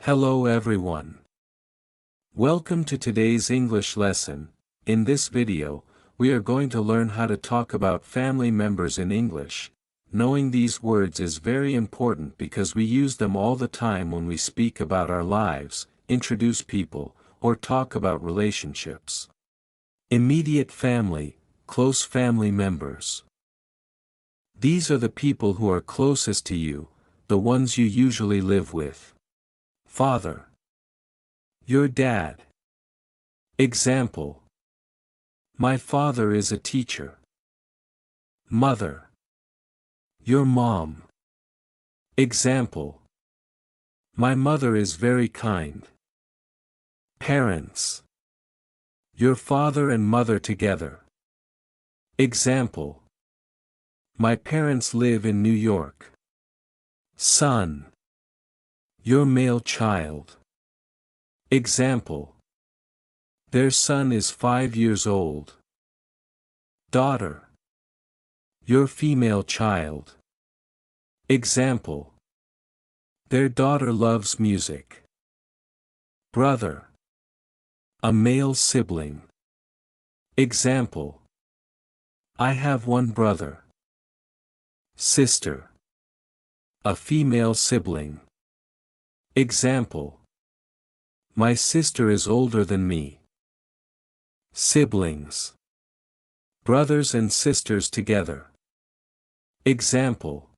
Hello everyone. Welcome to today's English lesson. In this video, we are going to learn how to talk about family members in English. Knowing these words is very important because we use them all the time when we speak about our lives, introduce people, or talk about relationships. Immediate family, close family members. These are the people who are closest to you, the ones you usually live with. Father. Your dad. Example. My father is a teacher. Mother. Your mom. Example. My mother is very kind. Parents. Your father and mother together. Example. My parents live in New York. Son. Your male child. Example. Their son is 5 years old. Daughter. Your female child. Example. Their daughter loves music. Brother. A male sibling. Example. I have one brother. Sister. A female sibling. Example. My sister is older than me. Siblings. Brothers and sisters together. Example.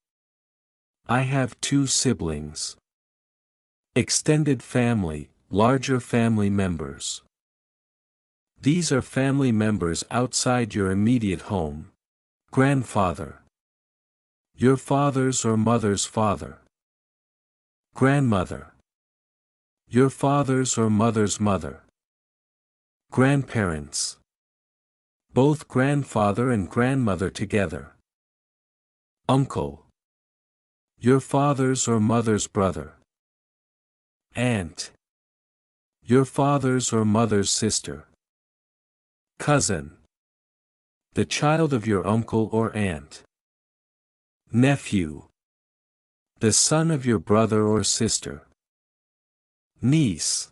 I have 2 siblings. Extended family, larger family members. These are family members outside your immediate home. Grandfather. Your father's or mother's father. Grandmother. Your father's or mother's mother. Grandparents. Both grandfather and grandmother together. Uncle. Your father's or mother's brother. Aunt. Your father's or mother's sister. Cousin. The child of your uncle or aunt. Nephew. The son of your brother or sister. Niece.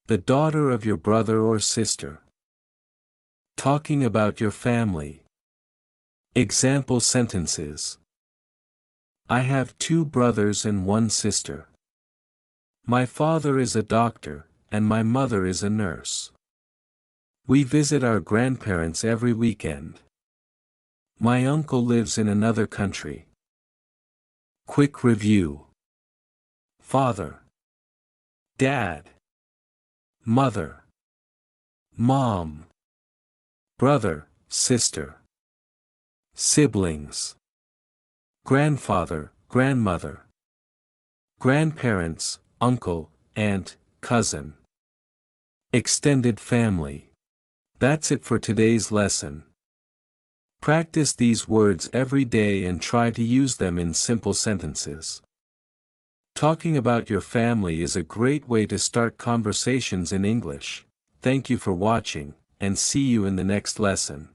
The daughter of your brother or sister. Talking about your family. Example sentences. I have 2 brothers and 1 sister. My father is a doctor, and my mother is a nurse. We visit our grandparents every weekend. My uncle lives in another country. Quick review. Father. Dad. Mother. Mom. Brother, sister. Siblings. Grandfather, grandmother. Grandparents, uncle, aunt, cousin. Extended family. That's it for today's lesson. Practice these words every day and try to use them in simple sentences. Talking about your family is a great way to start conversations in English. Thank you for watching, and see you in the next lesson.